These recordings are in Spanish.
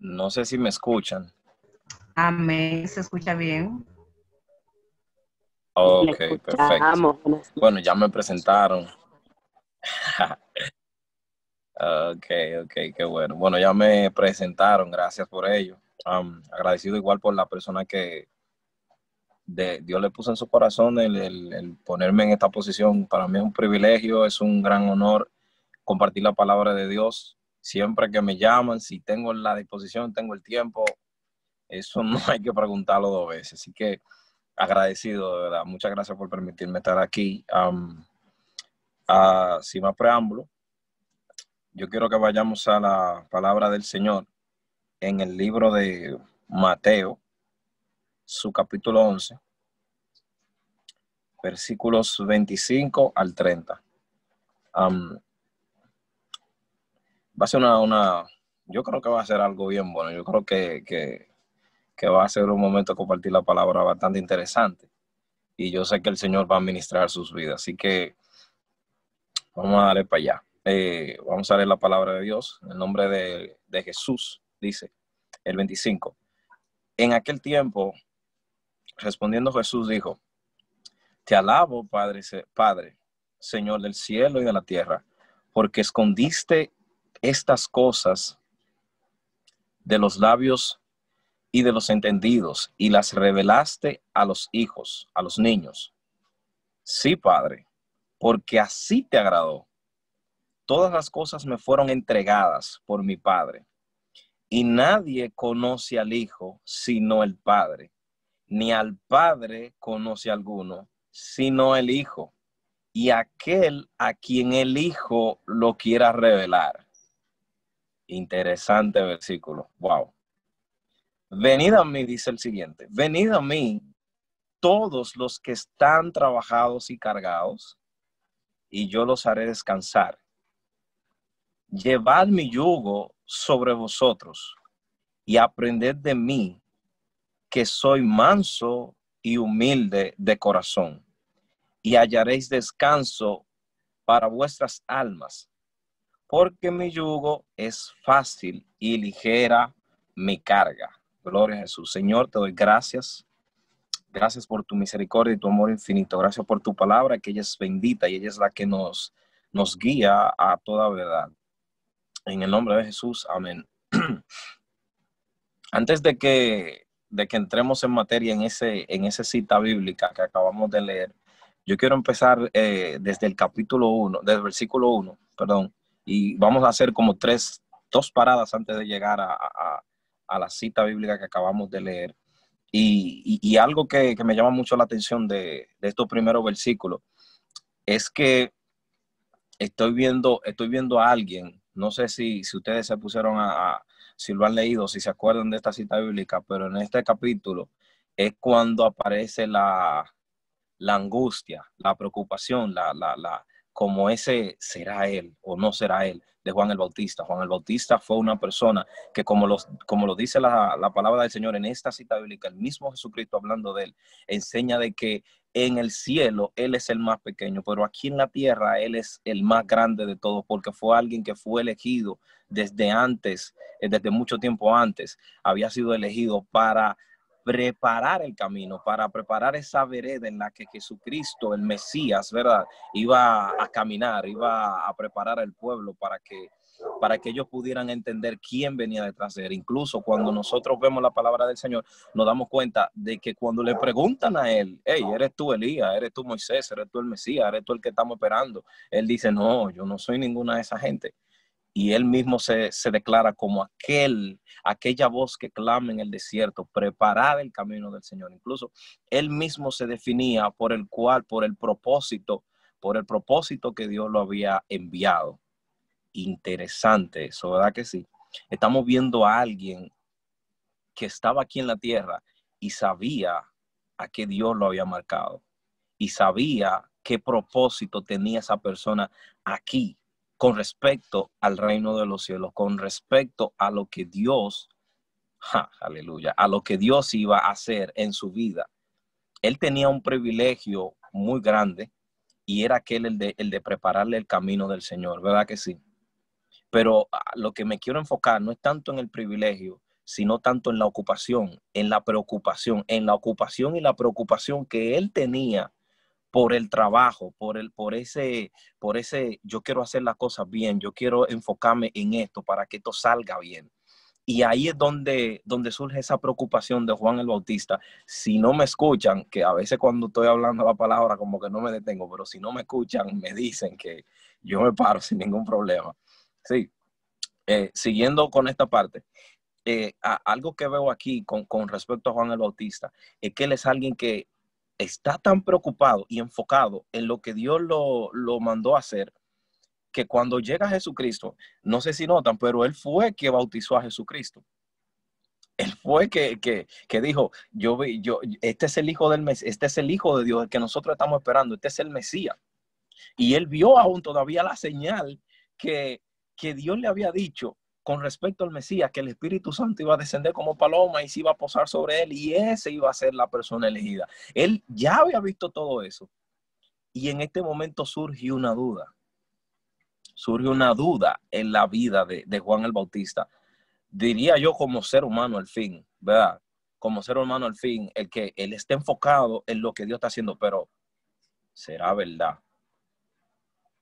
No sé si me escuchan. Amén, se escucha bien. Le Ok, perfecto. escuchamos. Buenas Bueno, ya noches. me presentaron. Ok, ok, qué bueno. Bueno, ya me presentaron, gracias por ello. Agradecido igual por la persona que Dios le puso en su corazón el ponerme en esta posición. Para mí es un privilegio, es un gran honor compartir la palabra de Dios. Siempre que me llaman, si tengo la disposición, tengo el tiempo, eso no hay que preguntarlo dos veces. Así que agradecido, de verdad. Muchas gracias por permitirme estar aquí. Sin más preámbulo, yo quiero que vayamos a la palabra del Señor en el libro de Mateo, su capítulo 11, versículos 25 al 30. Va a ser yo creo que va a ser algo bien bueno. Yo creo que va a ser un momento de compartir la palabra bastante interesante. Y yo sé que el Señor va a ministrar sus vidas. Así que vamos a darle para allá. Vamos a leer la palabra de Dios. En el nombre de Jesús, dice el 25. En aquel tiempo, respondiendo Jesús, dijo: Te alabo, Padre, Señor del cielo y de la tierra, porque escondiste estas cosas de los labios y de los entendidos, y las revelaste a los hijos, a los niños. Sí, Padre, porque así te agradó. Todas las cosas me fueron entregadas por mi Padre, y nadie conoce al Hijo sino el Padre, ni al Padre conoce alguno sino el Hijo, y aquel a quien el Hijo lo quiera revelar. Interesante versículo. Wow. Venid a mí, dice el siguiente, venid a mí todos los que están trabajados y cargados, y yo los haré descansar. Llevad mi yugo sobre vosotros y aprended de mí, que soy manso y humilde de corazón, y hallaréis descanso para vuestras almas, porque mi yugo es fácil y ligera mi carga. Gloria a Jesús. Señor, te doy gracias. Gracias por tu misericordia y tu amor infinito. Gracias por tu palabra, que ella es bendita y ella es la que nos guía a toda verdad. En el nombre de Jesús, amén. Antes de que entremos en materia en esa cita bíblica que acabamos de leer, yo quiero empezar desde el capítulo 1, desde el versículo 1, perdón, y vamos a hacer como dos paradas antes de llegar a la cita bíblica que acabamos de leer. Y algo que me llama mucho la atención de estos primeros versículos es que estoy viendo a alguien, no sé si ustedes se pusieron si lo han leído, si se acuerdan de esta cita bíblica, pero en este capítulo es cuando aparece la angustia, la preocupación, como ese será él o no será él, de Juan el Bautista. Juan el Bautista fue una persona que, como lo dice la palabra del Señor en esta cita bíblica, el mismo Jesucristo hablando de él, enseña de que en el cielo él es el más pequeño, pero aquí en la tierra él es el más grande de todos, porque fue alguien que fue elegido desde antes, desde mucho tiempo antes, había sido elegido para preparar el camino, para preparar esa vereda en la que Jesucristo, el Mesías, ¿verdad?, iba a caminar, iba a preparar al pueblo para que ellos pudieran entender quién venía detrás de él. Incluso cuando nosotros vemos la palabra del Señor, nos damos cuenta de que cuando le preguntan a él: hey, ¿eres tú Elías? ¿Eres tú Moisés? ¿Eres tú el Mesías? ¿Eres tú el que estamos esperando? Él dice: no, yo no soy ninguna de esa gente. Y él mismo se declara como aquella voz que clama en el desierto, preparar el camino del Señor. Incluso él mismo se definía por el propósito que Dios lo había enviado. Interesante eso, ¿verdad que sí? Estamos viendo a alguien que estaba aquí en la tierra y sabía a qué Dios lo había marcado y sabía qué propósito tenía esa persona aquí con respecto al reino de los cielos, con respecto a lo que Dios, aleluya, a lo que Dios iba a hacer en su vida. Él tenía un privilegio muy grande y era el de prepararle el camino del Señor, ¿verdad que sí? Pero lo que me quiero enfocar no es tanto en el privilegio, sino tanto en la ocupación, en la preocupación, en la ocupación y la preocupación que él tenía por el trabajo, por ese, yo quiero hacer las cosas bien, yo quiero enfocarme en esto para que esto salga bien. Y ahí es donde surge esa preocupación de Juan el Bautista. Si no me escuchan, que a veces cuando estoy hablando la palabra como que no me detengo, pero si no me escuchan, me dicen que yo me paro sin ningún problema. Sí, siguiendo con esta parte, algo que veo aquí con respecto a Juan el Bautista es que él es alguien que está tan preocupado y enfocado en lo que Dios lo mandó a hacer, que cuando llega Jesucristo, no sé si notan, pero él fue que bautizó a Jesucristo. Él fue que dijo, este es el hijo del Mesías, este es el hijo de Dios, el que nosotros estamos esperando, este es el Mesías. Y él vio aún todavía la señal que Dios le había dicho con respecto al Mesías, que el Espíritu Santo iba a descender como paloma y se iba a posar sobre él, y ese iba a ser la persona elegida. Él ya había visto todo eso. Y en este momento surge una duda. Surge una duda en la vida de Juan el Bautista. Diría yo, como ser humano al fin, ¿verdad? Como ser humano al fin, el que él esté enfocado en lo que Dios está haciendo, pero ¿será verdad?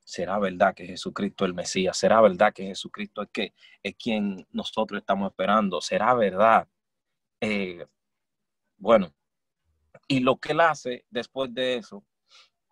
¿Será verdad que Jesucristo es el Mesías? ¿Será verdad que Jesucristo es quien nosotros estamos esperando? ¿Será verdad? Bueno, y lo que él hace después de eso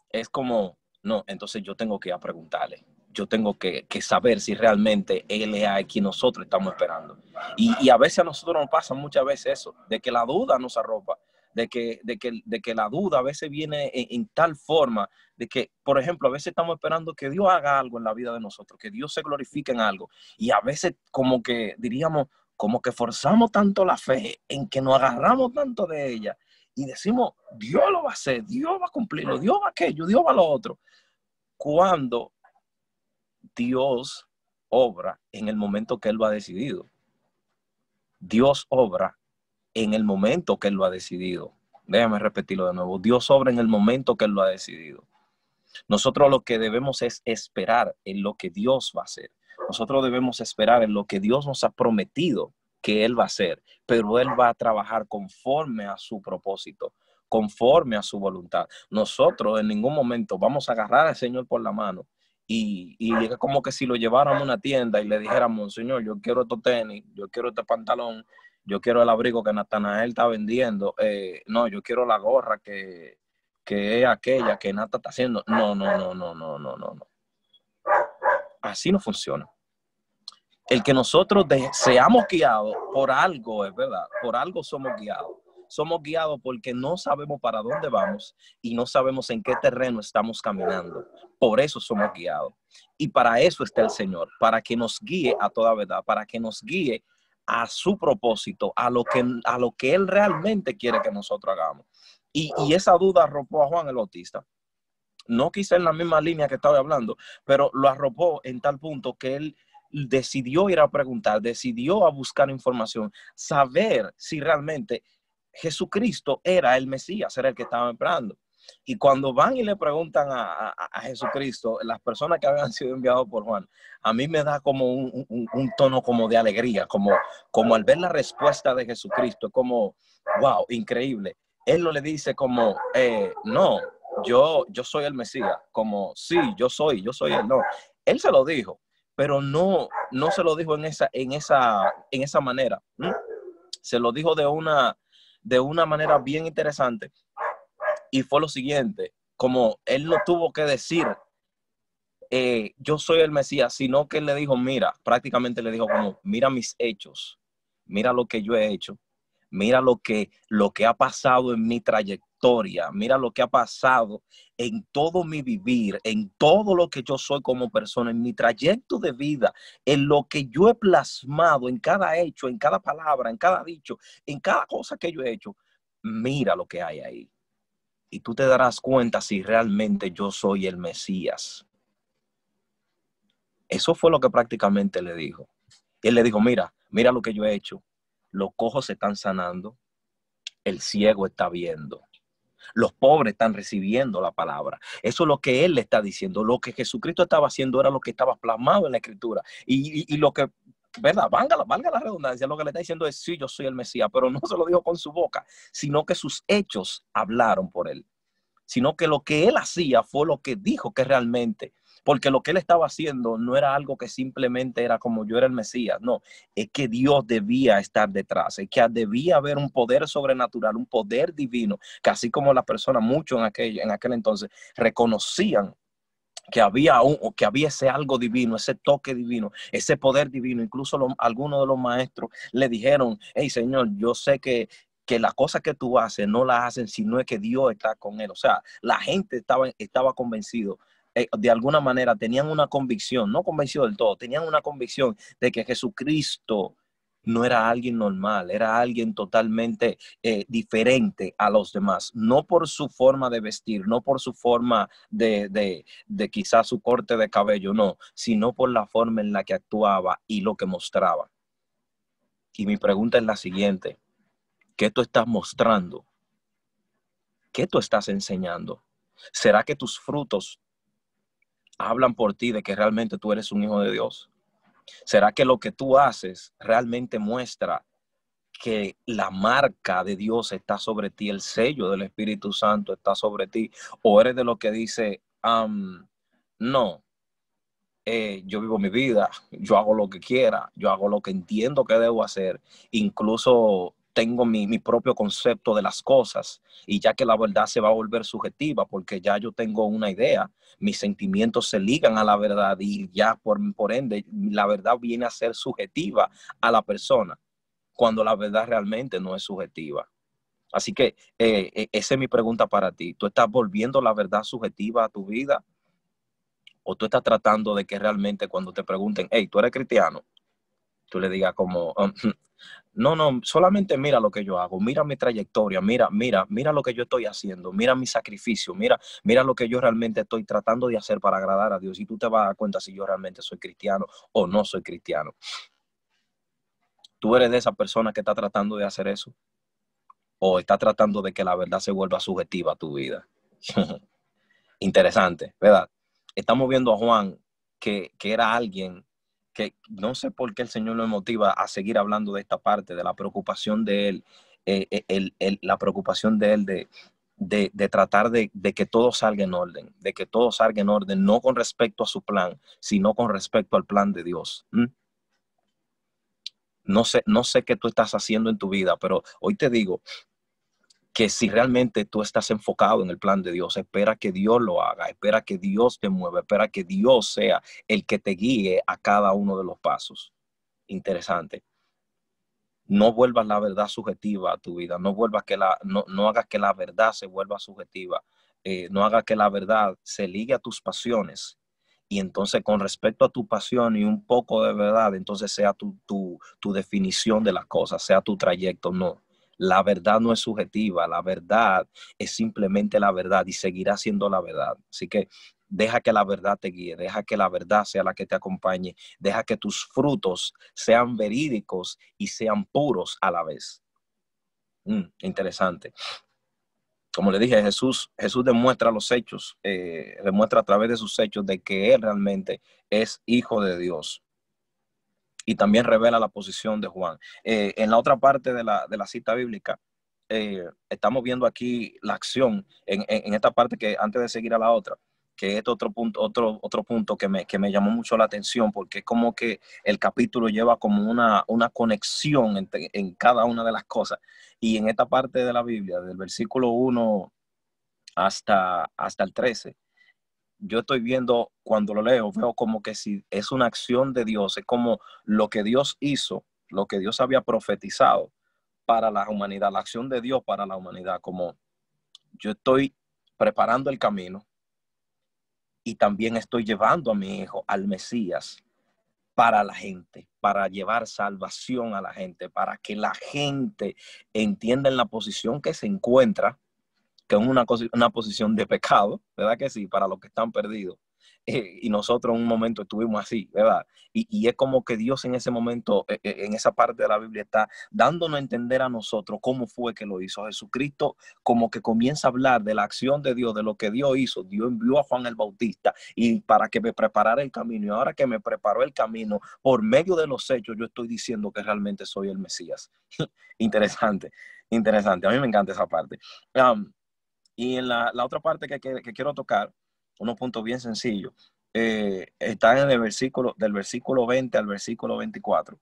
es como, no, entonces yo tengo que ir a preguntarle. Yo tengo que saber si realmente él es a quien nosotros estamos esperando. Y a veces a nosotros nos pasa muchas veces eso, de que la duda nos arropa, de que la duda a veces viene en tal forma de que, por ejemplo, a veces estamos esperando que Dios haga algo en la vida de nosotros, que Dios se glorifique en algo. Y a veces como que diríamos, como que forzamos tanto la fe en que nos agarramos tanto de ella y decimos, Dios lo va a hacer, Dios va a cumplirlo, Dios va a aquello, Dios va a lo otro. Cuando Dios obra en el momento que Él lo ha decidido. Dios obra en el momento que Él lo ha decidido. Déjame repetirlo de nuevo. Dios obra en el momento que Él lo ha decidido. Nosotros lo que debemos es esperar en lo que Dios va a hacer. Nosotros debemos esperar en lo que Dios nos ha prometido que Él va a hacer, pero Él va a trabajar conforme a su propósito, conforme a su voluntad. Nosotros en ningún momento vamos a agarrar al Señor por la mano y es como que si lo lleváramos a una tienda y le dijéramos, Señor, yo quiero estos tenis, yo quiero este pantalón, yo quiero el abrigo que Natanael está vendiendo, no, yo quiero la gorra que es aquella que Nata está haciendo. No. Así no funciona. El que nosotros seamos guiados por algo, es verdad, por algo somos guiados. Somos guiados porque no sabemos para dónde vamos y no sabemos en qué terreno estamos caminando. Por eso somos guiados. Y para eso está el Señor, para que nos guíe a toda verdad, para que nos guíe a su propósito, a lo que Él realmente quiere que nosotros hagamos. Y esa duda arropó a Juan el Bautista. No quizá en la misma línea que estaba hablando, pero lo arropó en tal punto que él decidió ir a preguntar, decidió a buscar información, saber si realmente Jesucristo era el Mesías, era el que estaban esperando. Y cuando van y le preguntan a Jesucristo, las personas que habían sido enviados por Juan, a mí me da como un tono como de alegría, como al ver la respuesta de Jesucristo, como, wow, increíble. Él no le dice como, no, yo soy el Mesías, como, sí, yo soy él, no. Él se lo dijo, pero no se lo dijo en esa manera. Se lo dijo de una manera bien interesante. Y fue lo siguiente, como él no tuvo que decir, yo soy el Mesías, sino que él le dijo, mira, prácticamente le dijo como, mira mis hechos, mira lo que yo he hecho, mira lo que ha pasado en mi trayectoria, mira lo que ha pasado en todo mi vivir, en todo lo que yo soy como persona, en mi trayecto de vida, en lo que yo he plasmado, en cada hecho, en cada palabra, en cada dicho, en cada cosa que yo he hecho. Mira lo que hay ahí. Y tú te darás cuenta si realmente yo soy el Mesías. Eso fue lo que prácticamente le dijo. Él le dijo, mira lo que yo he hecho. Los cojos se están sanando. El ciego está viendo. Los pobres están recibiendo la palabra. Eso es lo que él le está diciendo. Lo que Jesucristo estaba haciendo era lo que estaba plasmado en la Escritura. Y lo que ¿verdad? Valga la redundancia, lo que le está diciendo es, sí, yo soy el Mesías, pero no se lo dijo con su boca, sino que sus hechos hablaron por él, sino que lo que él hacía fue lo que dijo que realmente, porque lo que él estaba haciendo no era algo que simplemente era como yo era el Mesías, no, es que Dios debía estar detrás, es que debía haber un poder sobrenatural, un poder divino, que así como las personas, muchos en aquel entonces, reconocían que había ese algo divino, ese toque divino, ese poder divino. Incluso algunos de los maestros le dijeron, hey Señor, yo sé que las cosas que tú haces no las hacen sino es que Dios está con él. O sea, la gente estaba convencido. De alguna manera tenían una convicción, no convencido del todo, tenían una convicción de que Jesucristo no era alguien normal, era alguien totalmente diferente a los demás, no por su forma de vestir, no por su forma de quizás su corte de cabello, no, sino por la forma en la que actuaba y lo que mostraba. Y mi pregunta es la siguiente: ¿qué tú estás mostrando? ¿Qué tú estás enseñando? ¿Será que tus frutos hablan por ti de que realmente tú eres un hijo de Dios? ¿Será que lo que tú haces realmente muestra que la marca de Dios está sobre ti, el sello del Espíritu Santo está sobre ti? ¿O eres de lo que dice, no, yo vivo mi vida, yo hago lo que quiera, yo hago lo que entiendo que debo hacer, incluso tengo mi propio concepto de las cosas, y ya que la verdad se va a volver subjetiva porque ya yo tengo una idea, mis sentimientos se ligan a la verdad y ya por ende la verdad viene a ser subjetiva a la persona, cuando la verdad realmente no es subjetiva? Así que esa es mi pregunta para ti. ¿Tú estás volviendo la verdad subjetiva a tu vida? ¿O tú estás tratando de que realmente cuando te pregunten, hey, ¿tú eres cristiano?, tú le digas como, no, solamente mira lo que yo hago, mira mi trayectoria, mira lo que yo estoy haciendo, mira mi sacrificio, mira lo que yo realmente estoy tratando de hacer para agradar a Dios, y tú te vas a dar cuenta si yo realmente soy cristiano o no soy cristiano? ¿Tú eres de esa persona que está tratando de hacer eso? ¿O está tratando de que la verdad se vuelva subjetiva a tu vida? Interesante, ¿verdad? Estamos viendo a Juan, que era alguien que no sé por qué el Señor lo motiva a seguir hablando de esta parte, de la preocupación de él, la preocupación de él de tratar de que todo salga en orden, de que todo salga en orden, no con respecto a su plan, sino con respecto al plan de Dios. No sé qué tú estás haciendo en tu vida, pero hoy te digo que si realmente tú estás enfocado en el plan de Dios, espera que Dios lo haga, espera que Dios te mueva, espera que Dios sea el que te guíe a cada uno de los pasos. Interesante. No vuelvas la verdad subjetiva a tu vida, no hagas que la verdad se vuelva subjetiva, no hagas que la verdad se ligue a tus pasiones, y entonces con respecto a tu pasión y un poco de verdad, entonces sea tu definición de las cosas, sea tu trayecto. No, la verdad no es subjetiva, la verdad es simplemente la verdad y seguirá siendo la verdad. Así que deja que la verdad te guíe, deja que la verdad sea la que te acompañe, deja que tus frutos sean verídicos y sean puros a la vez. Interesante. Como le dije, Jesús demuestra los hechos, demuestra a través de sus hechos de que Él realmente es hijo de Dios. Y también revela la posición de Juan. En la otra parte de la cita bíblica, estamos viendo aquí la acción, en esta parte, que antes de seguir a la otra, que es otro punto que me llamó mucho la atención, porque es como que el capítulo lleva como una conexión en cada una de las cosas. Y en esta parte de la Biblia, del versículo 1 hasta el 13, yo estoy viendo, cuando lo leo, veo como que si es una acción de Dios, es como lo que Dios hizo, lo que Dios había profetizado para la humanidad, la acción de Dios para la humanidad, como yo estoy preparando el camino y también estoy llevando a mi hijo, al Mesías, para la gente, para llevar salvación a la gente, para que la gente entienda en la posición que se encuentra, que es una posición de pecado, ¿verdad que sí? Para los que están perdidos. y nosotros en un momento estuvimos así, ¿verdad? Y es como que Dios en ese momento, en esa parte de la Biblia, está dándonos a entender a nosotros cómo fue que lo hizo. Jesucristo como que comienza a hablar de la acción de Dios, de lo que Dios hizo. Dios envió a Juan el Bautista y para que me preparara el camino. Y ahora que me preparó el camino, por medio de los hechos, yo estoy diciendo que realmente soy el Mesías. Interesante, interesante. A mí me encanta esa parte. Y en la otra parte que quiero tocar, unos puntos bien sencillos, está en el versículo, del versículo 20 al versículo 24.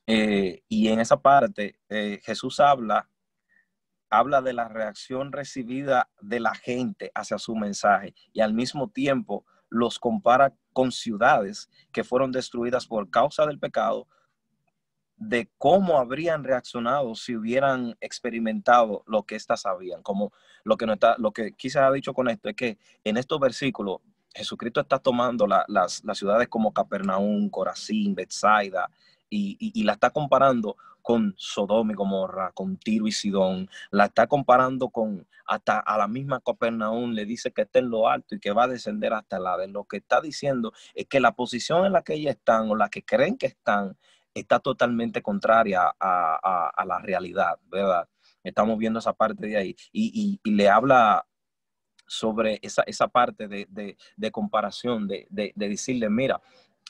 Y en esa parte, Jesús habla de la reacción recibida de la gente hacia su mensaje y al mismo tiempo los compara con ciudades que fueron destruidas por causa del pecado, de cómo habrían reaccionado si hubieran experimentado lo que éstas sabían. Como lo que quizás ha dicho con esto es que en estos versículos Jesucristo está tomando las ciudades como Capernaum, Corazín, Betsaida, y la está comparando con Sodoma y Gomorra, con Tiro y Sidón, la está comparando con hasta a la misma Capernaum, le dice que está en lo alto y que va a descender hasta la de. Lo que está diciendo es que la posición en la que ellos están o la que creen que están está totalmente contraria a la realidad, ¿verdad? Estamos viendo esa parte de ahí y le habla sobre esa parte de comparación, de decirle, mira,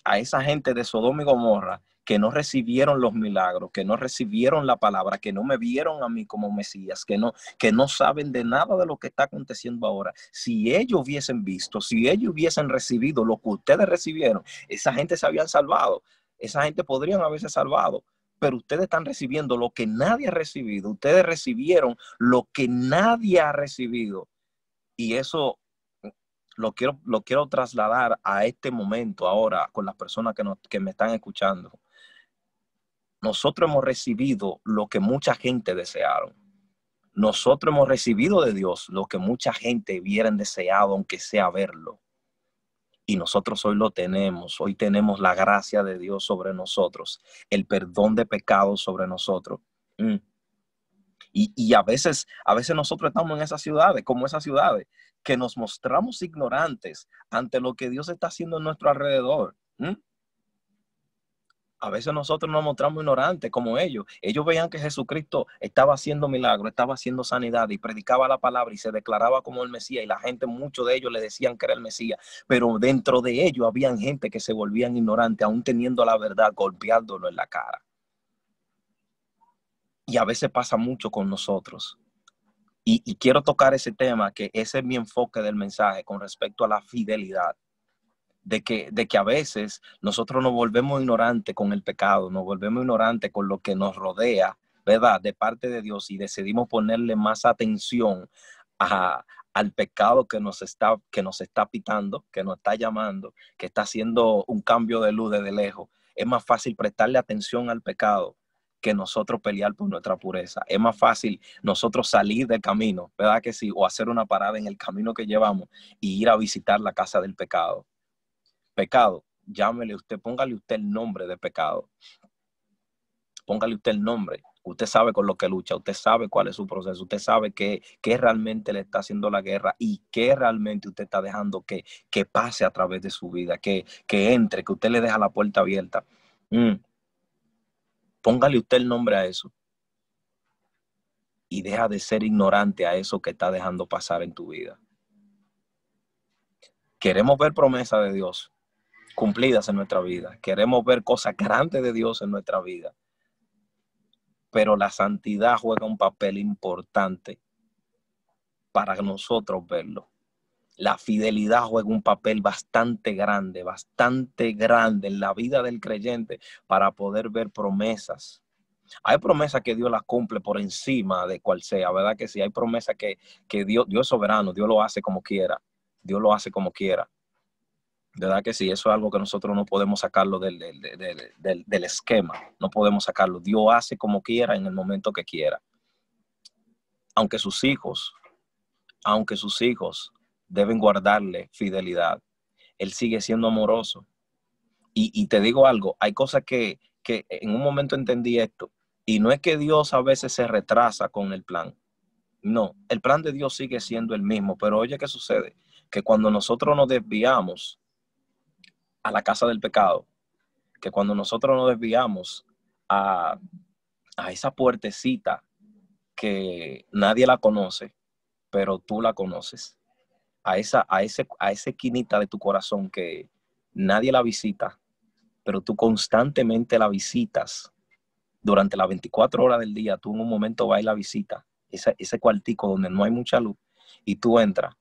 a esa gente de Sodoma y Gomorra que no recibieron los milagros, que no recibieron la palabra, que no me vieron a mí como Mesías, que no saben de nada de lo que está aconteciendo ahora. Si ellos hubiesen visto, si ellos hubiesen recibido lo que ustedes recibieron, esa gente se habían salvado. Esa gente podrían haberse salvado, pero ustedes están recibiendo lo que nadie ha recibido. Ustedes recibieron lo que nadie ha recibido. Y eso lo quiero trasladar a este momento ahora con las personas que me están escuchando. Nosotros hemos recibido lo que mucha gente desearon. Nosotros hemos recibido de Dios lo que mucha gente hubieran deseado, aunque sea verlo. Y nosotros hoy lo tenemos. Hoy tenemos la gracia de Dios sobre nosotros, el perdón de pecados sobre nosotros. Y a veces nosotros estamos en esas ciudades, como esas ciudades, que nos mostramos ignorantes ante lo que Dios está haciendo en nuestro alrededor. A veces nosotros nos mostramos ignorantes como ellos. Ellos veían que Jesucristo estaba haciendo milagros, estaba haciendo sanidad y predicaba la palabra y se declaraba como el Mesías. Y la gente, muchos de ellos le decían que era el Mesías. Pero dentro de ellos habían gente que se volvían ignorantes, aún teniendo la verdad, golpeándolo en la cara. Y a veces pasa mucho con nosotros. Y quiero tocar ese tema, que ese es mi enfoque del mensaje con respecto a la fidelidad. De que a veces nosotros nos volvemos ignorantes con el pecado, nos volvemos ignorantes con lo que nos rodea, ¿verdad? De parte de Dios, y decidimos ponerle más atención al pecado que nos está pitando, que nos está llamando, que está haciendo un cambio de luz desde lejos. Es más fácil prestarle atención al pecado que nosotros pelear por nuestra pureza. Es más fácil nosotros salir del camino, ¿verdad que sí? O hacer una parada en el camino que llevamos y ir a visitar la casa del pecado. Pecado, llámele usted, póngale usted el nombre de pecado. Póngale usted el nombre. Usted sabe con lo que lucha, usted sabe cuál es su proceso, usted sabe qué realmente le está haciendo la guerra y qué realmente usted está dejando que pase a través de su vida, que entre, que usted le deja la puerta abierta. Póngale usted el nombre a eso y deja de ser ignorante a eso que está dejando pasar en tu vida. Queremos ver promesas de Dios cumplidas en nuestra vida. Queremos ver cosas grandes de Dios en nuestra vida. Pero la santidad juega un papel importante para nosotros verlo. La fidelidad juega un papel bastante grande en la vida del creyente para poder ver promesas. Hay promesas que Dios las cumple por encima de cual sea, ¿verdad que sí? Hay promesas que Dios es soberano, Dios lo hace como quiera. Dios lo hace como quiera. ¿Verdad que sí? Eso es algo que nosotros no podemos sacarlo del esquema. No podemos sacarlo. Dios hace como quiera en el momento que quiera. Aunque sus hijos deben guardarle fidelidad, Él sigue siendo amoroso. Y te digo algo, hay cosas que en un momento entendí esto. Y no es que Dios a veces se retrasa con el plan. No, el plan de Dios sigue siendo el mismo. Pero oye, ¿qué sucede? que cuando nosotros nos desviamos a la casa del pecado, que cuando nosotros nos desviamos a esa puertecita que nadie la conoce, pero tú la conoces, a esa esquinita de tu corazón que nadie la visita, pero tú constantemente la visitas durante las 24 horas del día. Tú en un momento vas y la visitas, ese cuartico donde no hay mucha luz, y tú entras.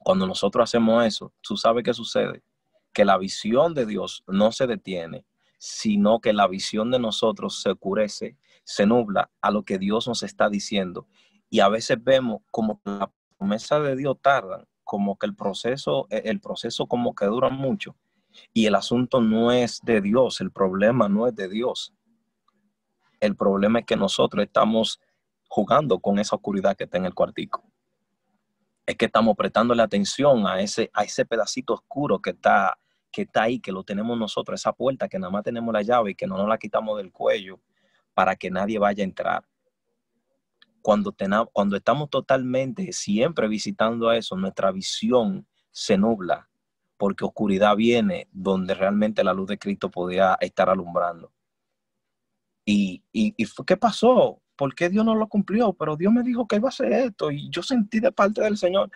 Cuando nosotros hacemos eso, tú sabes qué sucede, que la visión de Dios no se detiene, sino que la visión de nosotros se oscurece, se nubla a lo que Dios nos está diciendo. Y a veces vemos como que la promesa de Dios tarda, como que el proceso como que dura mucho. Y el asunto no es de Dios, el problema no es de Dios. El problema es que nosotros estamos jugando con esa oscuridad que está en el cuartico. Es que estamos prestándole atención a ese pedacito oscuro que está ahí, que lo tenemos nosotros, esa puerta que nada más tenemos la llave y que no nos la quitamos del cuello para que nadie vaya a entrar. Cuando estamos totalmente siempre visitando a eso, nuestra visión se nubla, porque oscuridad viene donde realmente la luz de Cristo podía estar alumbrando. ¿Y qué pasó? ¿Por qué Dios no lo cumplió? Pero Dios me dijo que iba a hacer esto y yo sentí de parte del Señor.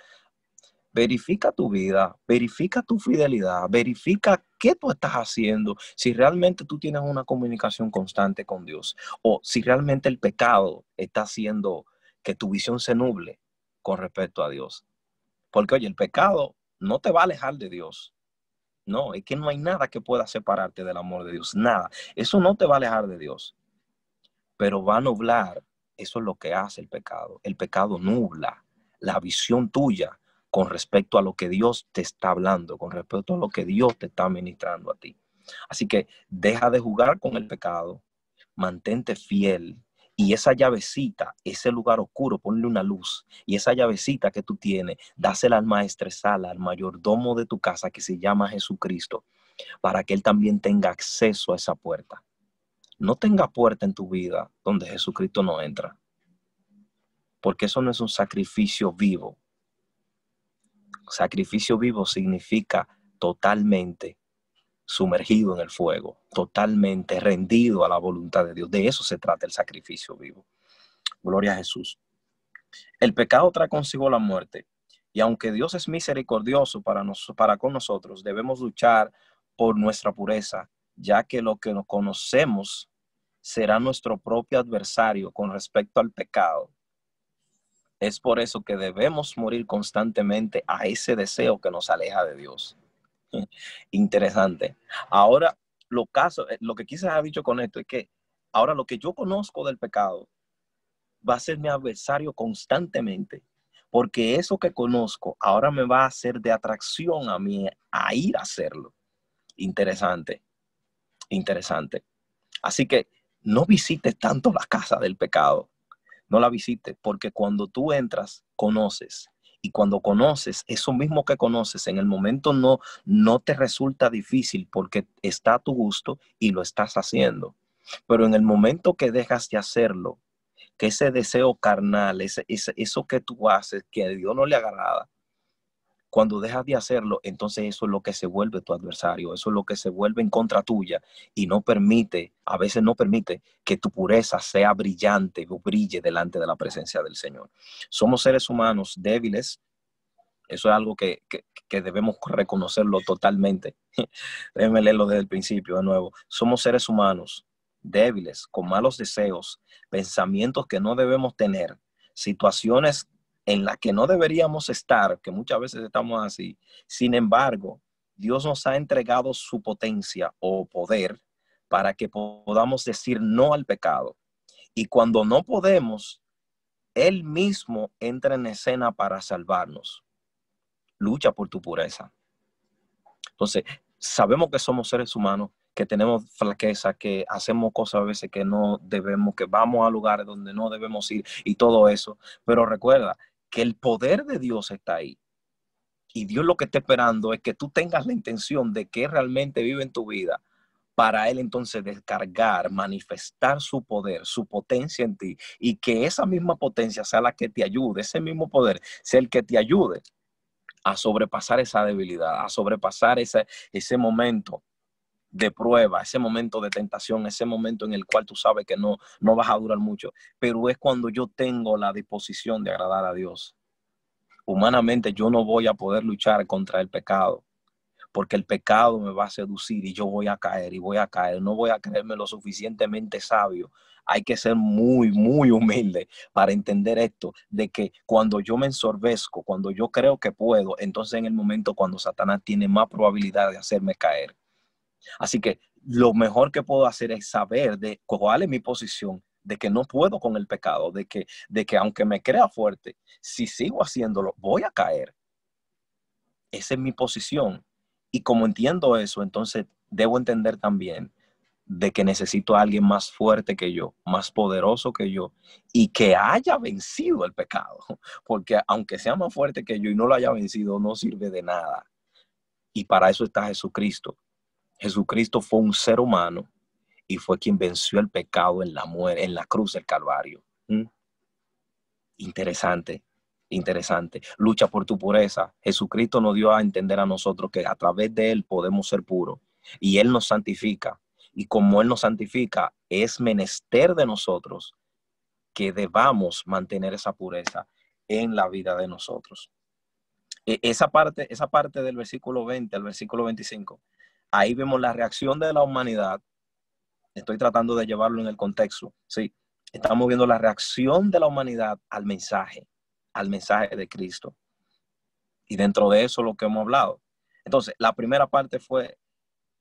Verifica tu vida, verifica tu fidelidad, verifica qué tú estás haciendo, si realmente tú tienes una comunicación constante con Dios, o si realmente el pecado está haciendo que tu visión se nuble con respecto a Dios. Porque, oye, el pecado no te va a alejar de Dios. No, es que no hay nada que pueda separarte del amor de Dios, nada. Eso no te va a alejar de Dios, pero va a nublar. Eso es lo que hace el pecado. El pecado nubla la visión tuya con respecto a lo que Dios te está hablando, con respecto a lo que Dios te está ministrando a ti. Así que deja de jugar con el pecado, mantente fiel, y esa llavecita, ese lugar oscuro, ponle una luz, y esa llavecita que tú tienes, dásela al maestresala, al mayordomo de tu casa, que se llama Jesucristo, para que él también tenga acceso a esa puerta. No tenga puerta en tu vida donde Jesucristo no entra, porque eso no es un sacrificio vivo. Sacrificio vivo significa totalmente sumergido en el fuego, totalmente rendido a la voluntad de Dios. De eso se trata el sacrificio vivo. Gloria a Jesús. El pecado trae consigo la muerte, y aunque Dios es misericordioso para con nosotros, debemos luchar por nuestra pureza, ya que lo que nos conocemos será nuestro propio adversario con respecto al pecado. Es por eso que debemos morir constantemente a ese deseo que nos aleja de Dios. Interesante. Ahora, lo que quise haber dicho con esto es que ahora lo que yo conozco del pecado va a ser mi adversario constantemente, porque eso que conozco ahora me va a hacer de atracción a mí a ir a hacerlo. Interesante, interesante. Así que no visites tanto la casa del pecado. No la visites, porque cuando tú entras, conoces. Y cuando conoces, eso mismo que conoces, en el momento no te resulta difícil porque está a tu gusto y lo estás haciendo. Pero en el momento que dejas de hacerlo, que ese deseo carnal, eso que tú haces, que a Dios no le agrada, cuando dejas de hacerlo, entonces eso es lo que se vuelve tu adversario, eso es lo que se vuelve en contra tuya y a veces no permite que tu pureza sea brillante o brille delante de la presencia del Señor. Somos seres humanos débiles, eso es algo que debemos reconocerlo totalmente. Déjenme leerlo desde el principio de nuevo. Somos seres humanos débiles, con malos deseos, pensamientos que no debemos tener, situaciones en las que no deberíamos estar, que muchas veces estamos así. Sin embargo, Dios nos ha entregado su potencia o poder para que podamos decir no al pecado. Y cuando no podemos, Él mismo entra en escena para salvarnos. Lucha por tu pureza. Entonces, sabemos que somos seres humanos, que tenemos flaqueza, que hacemos cosas a veces que no debemos, que vamos a lugares donde no debemos ir y todo eso. Pero recuerda que el poder de Dios está ahí. Y Dios lo que está esperando es que tú tengas la intención de que realmente vive en tu vida, para Él entonces descargar, manifestar su poder, su potencia en ti, y que esa misma potencia sea la que te ayude, ese mismo poder sea el que te ayude a sobrepasar esa debilidad, a sobrepasar ese momento de prueba, ese momento de tentación, ese momento en el cual tú sabes que no vas a durar mucho, pero es cuando yo tengo la disposición de agradar a Dios. Humanamente yo no voy a poder luchar contra el pecado, porque el pecado me va a seducir y yo voy a caer y voy a caer. No voy a creerme lo suficientemente sabio. Hay que ser muy, muy humilde para entender esto, de que cuando yo me ensorbezco, cuando yo creo que puedo, entonces en el momento cuando Satanás tiene más probabilidad de hacerme caer. Así que lo mejor que puedo hacer es saber de cuál es mi posición, de que no puedo con el pecado, de que aunque me crea fuerte, si sigo haciéndolo, voy a caer. Esa es mi posición. Y como entiendo eso, entonces debo entender también de que necesito a alguien más fuerte que yo, más poderoso que yo, y que haya vencido el pecado. Porque aunque sea más fuerte que yo y no lo haya vencido, no sirve de nada. Y para eso está Jesucristo. Jesucristo fue un ser humano y fue quien venció el pecado en la muerte, en la cruz del Calvario. Interesante, interesante. Lucha por tu pureza. Jesucristo nos dio a entender a nosotros que a través de Él podemos ser puros y Él nos santifica. Y como Él nos santifica, es menester de nosotros que debamos mantener esa pureza en la vida de nosotros. Esa parte del versículo 20 al versículo 25, ahí vemos la reacción de la humanidad. Estoy tratando de llevarlo en el contexto. Sí, estamos viendo la reacción de la humanidad al mensaje de Cristo. Y dentro de eso lo que hemos hablado. Entonces, la primera parte fue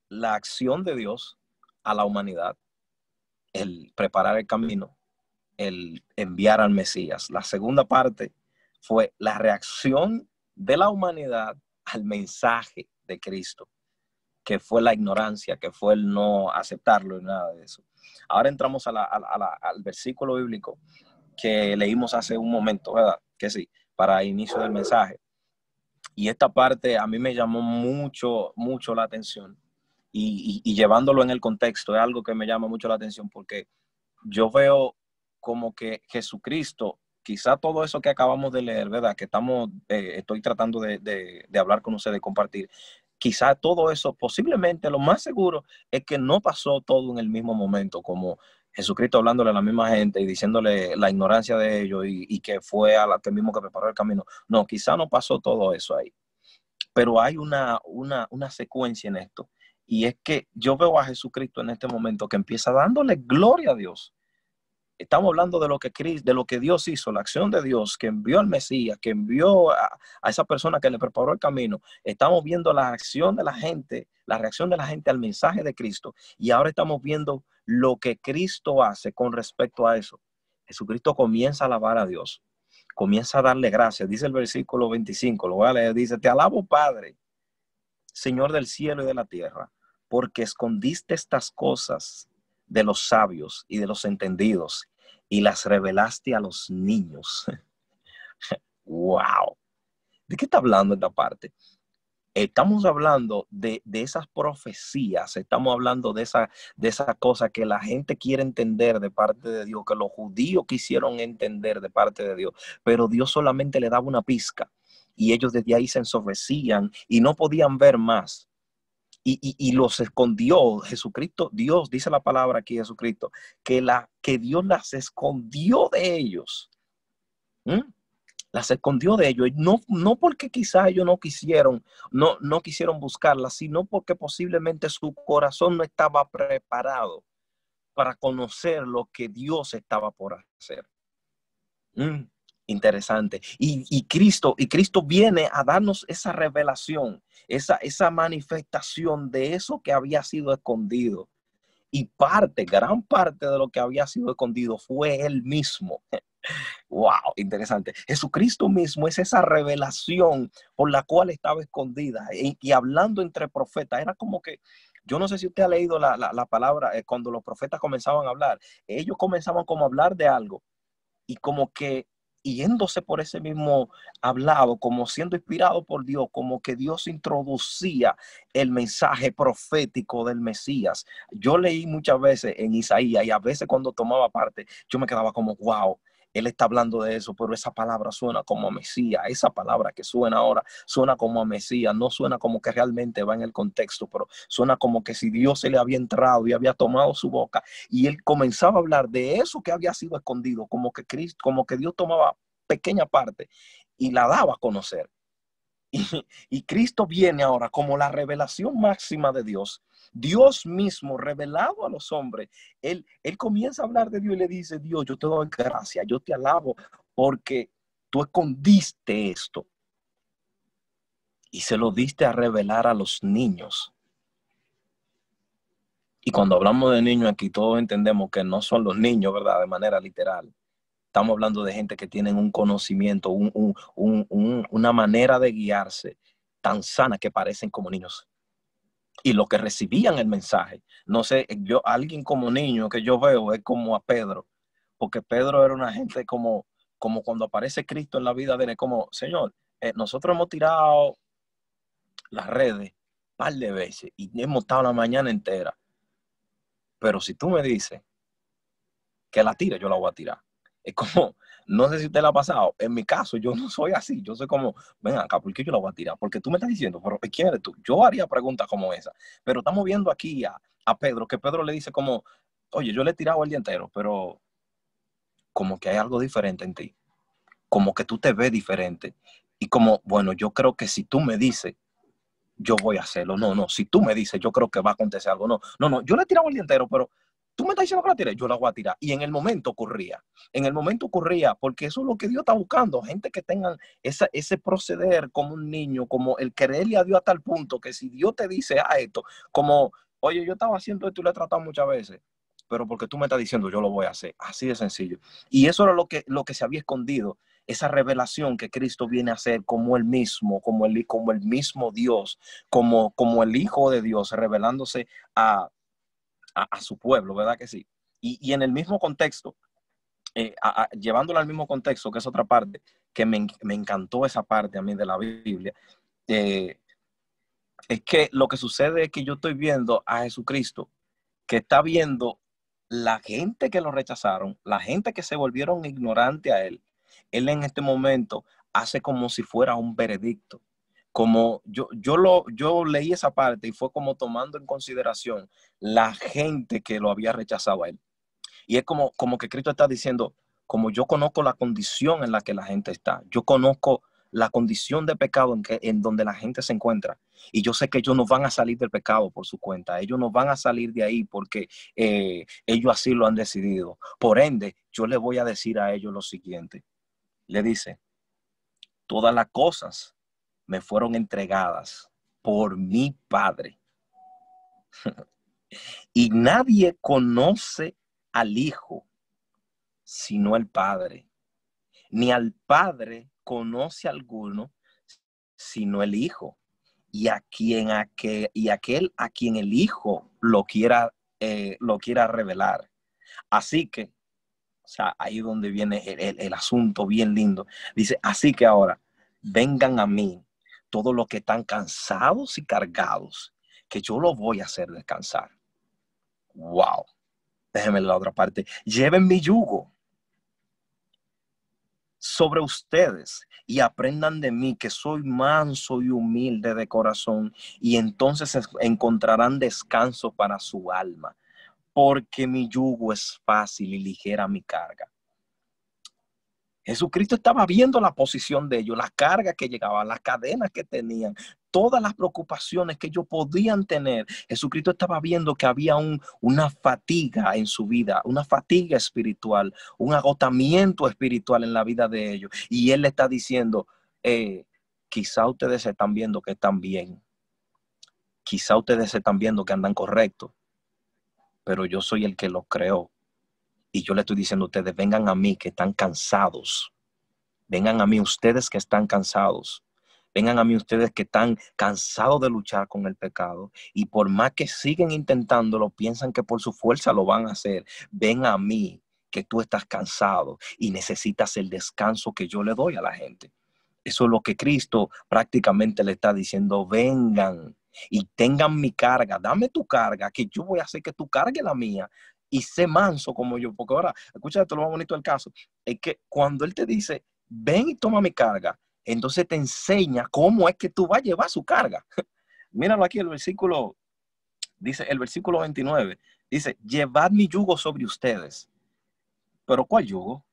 la acción de Dios a la humanidad, el preparar el camino, el enviar al Mesías. La segunda parte fue la reacción de la humanidad al mensaje de Cristo, que fue la ignorancia, que fue el no aceptarlo y nada de eso. Ahora entramos al versículo bíblico que leímos hace un momento, ¿verdad? Que sí, para inicio del mensaje. Y esta parte a mí me llamó mucho, mucho la atención. Y llevándolo en el contexto, es algo que me llama mucho la atención porque yo veo como que Jesucristo, quizá todo eso que acabamos de leer, ¿verdad? Que estoy tratando de hablar con ustedes, de compartir. Quizá todo eso, posiblemente lo más seguro es que no pasó todo en el mismo momento, como Jesucristo hablándole a la misma gente y diciéndole la ignorancia de ellos y que fue a la que mismo que preparó el camino. No, quizá no pasó todo eso ahí. Pero hay una secuencia en esto. Y es que yo veo a Jesucristo en este momento que empieza dándole gloria a Dios. Estamos hablando de lo que Dios hizo, la acción de Dios, que envió al Mesías, que envió a esa persona que le preparó el camino. Estamos viendo la reacción de la gente al mensaje de Cristo. Y ahora estamos viendo lo que Cristo hace con respecto a eso. Jesucristo comienza a alabar a Dios, comienza a darle gracias. Dice el versículo 25, lo voy a leer, dice: te alabo, Padre, Señor del cielo y de la tierra, porque escondiste estas cosas de los sabios y de los entendidos y las revelaste a los niños. ¡Wow! ¿De qué está hablando esta parte? Estamos hablando de esas profecías, estamos hablando de esa cosa que la gente quiere entender de parte de Dios, que los judíos quisieron entender de parte de Dios, pero Dios solamente le daba una pizca y ellos desde ahí se ensorbecían y no podían ver más. Y los escondió Jesucristo. Dios, dice la palabra aquí, Jesucristo, que Dios las escondió de ellos. Las escondió de ellos. No porque quizás ellos no quisieron buscarlas, sino porque posiblemente su corazón no estaba preparado para conocer lo que Dios estaba por hacer. Interesante. Y Cristo viene a darnos esa revelación, esa manifestación de eso que había sido escondido. Y gran parte de lo que había sido escondido fue Él mismo. Wow, interesante. Jesucristo mismo es esa revelación por la cual estaba escondida. Y hablando entre profetas, era como que, yo no sé si usted ha leído la palabra, cuando los profetas comenzaban a hablar, ellos comenzaban como a hablar de algo y como que yéndose por ese mismo hablado, como siendo inspirado por Dios, como que Dios introducía el mensaje profético del Mesías. Yo leí muchas veces en Isaías y a veces cuando tomaba parte, yo me quedaba como, wow, Él está hablando de eso, pero esa palabra suena como a Mesías. Esa palabra que suena ahora suena como a Mesías. No suena como que realmente va en el contexto, pero suena como que si Dios se le había entrado y había tomado su boca. Y él comenzaba a hablar de eso que había sido escondido, como que Cristo, como que Dios tomaba pequeña parte y la daba a conocer. Y Cristo viene ahora como la revelación máxima de Dios. Dios mismo revelado a los hombres. Él comienza a hablar de Dios y le dice: Dios, yo te doy gracias, yo te alabo porque tú escondiste esto y se lo diste a revelar a los niños. Y cuando hablamos de niños aquí, todos entendemos que no son los niños, ¿verdad? De manera literal. Estamos hablando de gente que tienen un conocimiento, una manera de guiarse tan sana que parecen como niños. Y los que recibían el mensaje, no sé, yo, alguien como niño que yo veo es como a Pedro, porque Pedro era una gente como cuando aparece Cristo en la vida de él, como: Señor, nosotros hemos tirado las redes un par de veces y hemos estado la mañana entera, pero si tú me dices que la tire, yo la voy a tirar. Es como, no sé si usted la ha pasado, en mi caso yo no soy así, yo soy como: ven acá, ¿por qué yo la voy a tirar? Porque tú me estás diciendo, pero ¿quién eres tú? Yo haría preguntas como esa, pero estamos viendo aquí a Pedro, que Pedro le dice como: oye, yo le he tirado el día entero, pero como que hay algo diferente en ti, como que tú te ves diferente, y como, bueno, yo creo que si tú me dices, yo voy a hacerlo. No, si tú me dices, yo creo que va a acontecer algo. No, yo le he tirado el día entero, pero tú me estás diciendo que la tiré, yo la voy a tirar. Y en el momento ocurría, porque eso es lo que Dios está buscando, gente que tengan ese proceder como un niño, como el quererle a Dios a tal punto que si Dios te dice a esto, como: oye, yo estaba haciendo esto y lo he tratado muchas veces, pero porque tú me estás diciendo, yo lo voy a hacer. Así de sencillo. Y eso era lo que se había escondido, esa revelación que Cristo viene a hacer como el mismo, como el mismo Dios, como el Hijo de Dios, revelándose a su pueblo, ¿verdad que sí? Y en el mismo contexto, llevándolo al mismo contexto, que es otra parte, que me encantó esa parte a mí de la Biblia, es que lo que sucede es que yo estoy viendo a Jesucristo, que está viendo la gente que lo rechazaron, la gente que se volvieron ignorantes a él. Él en este momento hace como si fuera un veredicto. Como yo leí esa parte y fue como tomando en consideración la gente que lo había rechazado a él. Y es como que Cristo está diciendo: como yo conozco la condición en la que la gente está, yo conozco la condición de pecado en donde la gente se encuentra. Y yo sé que ellos no van a salir del pecado por su cuenta. Ellos no van a salir de ahí porque ellos así lo han decidido. Por ende, yo le voy a decir a ellos lo siguiente. Le dice: todas las cosas me fueron entregadas por mi Padre. Y nadie conoce al Hijo sino el Padre. Ni al Padre conoce alguno sino el Hijo. Y aquel a quien el Hijo lo quiera revelar. Así que, o sea, ahí donde viene el asunto bien lindo. Dice: así que ahora, vengan a mí todos los que están cansados y cargados, que yo los voy a hacer descansar. Wow. Déjenme la otra parte. Lleven mi yugo sobre ustedes y aprendan de mí, que soy manso y humilde de corazón, y entonces encontrarán descanso para su alma, porque mi yugo es fácil y ligera mi carga. Jesucristo estaba viendo la posición de ellos, la carga que llegaba, las cadenas que tenían, todas las preocupaciones que ellos podían tener. Jesucristo estaba viendo que había una fatiga en su vida, una fatiga espiritual, un agotamiento espiritual en la vida de ellos. Y Él le está diciendo: quizá ustedes se están viendo que están bien, quizá ustedes se están viendo que andan correcto, pero yo soy el que los creó. Y yo le estoy diciendo a ustedes: vengan a mí que están cansados. Vengan a mí ustedes que están cansados. Vengan a mí ustedes que están cansados de luchar con el pecado. Y por más que siguen intentándolo, piensan que por su fuerza lo van a hacer. Ven a mí que tú estás cansado y necesitas el descanso que yo le doy a la gente. Eso es lo que Cristo prácticamente le está diciendo: vengan y tengan mi carga. Dame tu carga, que yo voy a hacer que tú cargues la mía. y sé manso como yo. Porque ahora, escucha esto, lo más bonito del caso, es que cuando Él te dice, ven y toma mi carga, entonces te enseña cómo es que tú vas a llevar su carga. Míralo aquí, dice el versículo 29, dice, llevad mi yugo sobre ustedes. ¿Pero cuál yugo?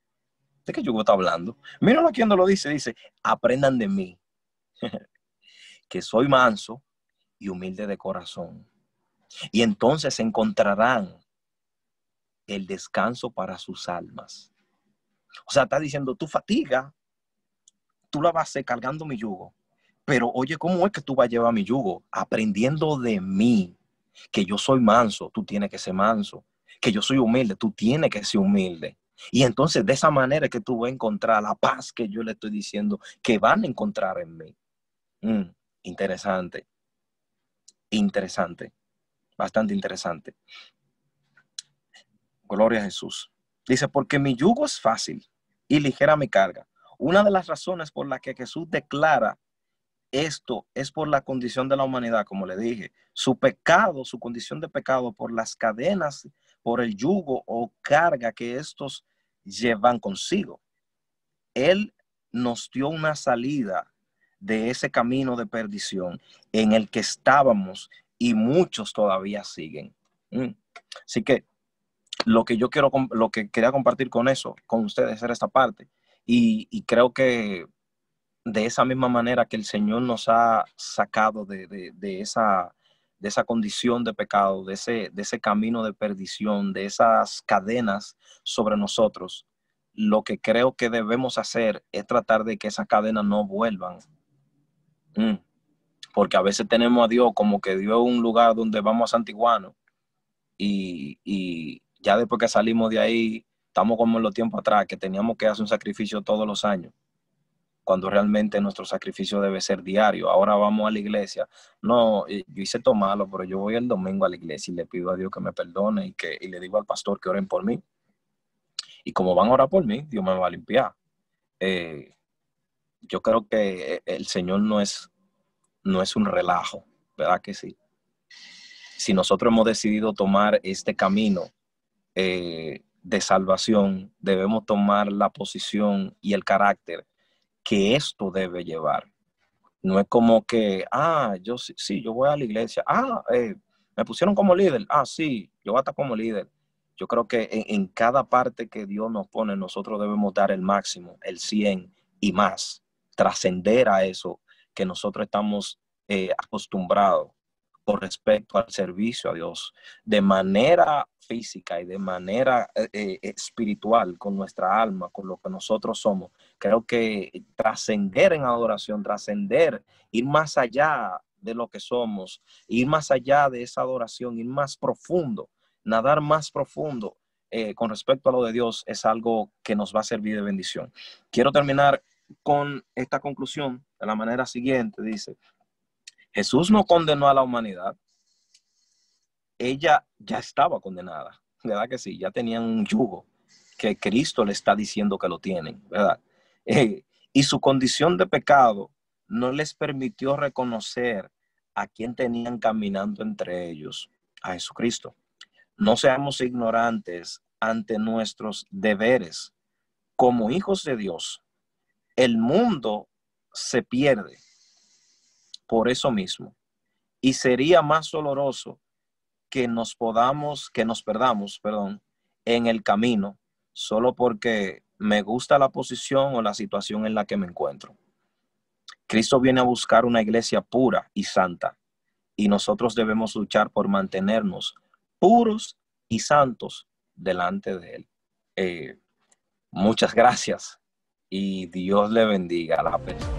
¿De qué yugo está hablando? Míralo aquí donde lo dice, aprendan de mí, que soy manso y humilde de corazón. Y entonces encontrarán el descanso para sus almas. O sea, está diciendo, tu fatiga, tú la vas a hacer cargando mi yugo. Pero oye, ¿cómo es que tú vas a llevar mi yugo? Aprendiendo de mí, que yo soy manso, tú tienes que ser manso. Que yo soy humilde, tú tienes que ser humilde. Y entonces de esa manera es que tú vas a encontrar la paz que yo le estoy diciendo que van a encontrar en mí. Interesante. Interesante. Bastante interesante. Gloria a Jesús. Dice, porque mi yugo es fácil y ligera mi carga. Una de las razones por las que Jesús declara esto es por la condición de la humanidad, como le dije. Su pecado, su condición de pecado, por las cadenas, por el yugo o carga que estos llevan consigo. Él nos dio una salida de ese camino de perdición en el que estábamos y muchos todavía siguen. Así que lo que quería compartir con ustedes era esta parte. Y creo que de esa misma manera que el Señor nos ha sacado de esa condición de pecado, de ese camino de perdición, de esas cadenas sobre nosotros, lo que creo que debemos hacer es tratar de que esas cadenas no vuelvan. Porque a veces tenemos a Dios como que Dios es un lugar donde vamos a santiguarnos y ya después que salimos de ahí, estamos como en los tiempos atrás, que teníamos que hacer un sacrificio todos los años, cuando realmente nuestro sacrificio debe ser diario. Ahora vamos a la iglesia. No, yo hice todo malo, pero yo voy el domingo a la iglesia y le pido a Dios que me perdone y le digo al pastor que oren por mí. Y como van a orar por mí, Dios me va a limpiar. Yo creo que el Señor no es un relajo, ¿verdad que sí? Si nosotros hemos decidido tomar este camino de salvación, debemos tomar la posición y el carácter que esto debe llevar. No es como que, yo sí, yo voy a la iglesia. Me pusieron como líder. Sí, yo voy a estar como líder. Yo creo que en cada parte que Dios nos pone, nosotros debemos dar el máximo, el 100 y más. Trascender a eso que nosotros estamos acostumbrados con respecto al servicio a Dios, de manera física y de manera espiritual, con nuestra alma, con lo que nosotros somos. Creo que trascender en adoración, trascender, ir más allá de lo que somos, ir más allá de esa adoración, ir más profundo, nadar más profundo con respecto a lo de Dios, es algo que nos va a servir de bendición. Quiero terminar con esta conclusión de la manera siguiente. Dice, Jesús no condenó a la humanidad. Ella ya estaba condenada, ¿verdad que sí? Ya tenían un yugo que Cristo le está diciendo que lo tienen, ¿verdad? Y su condición de pecado no les permitió reconocer a quién tenían caminando entre ellos, a Jesucristo. No seamos ignorantes ante nuestros deberes como hijos de Dios. El mundo se pierde por eso mismo y sería más doloroso que nos perdamos, en el camino, solo porque me gusta la posición o la situación en la que me encuentro. Cristo viene a buscar una iglesia pura y santa, y nosotros debemos luchar por mantenernos puros y santos delante de Él. Muchas gracias y Dios le bendiga a la persona.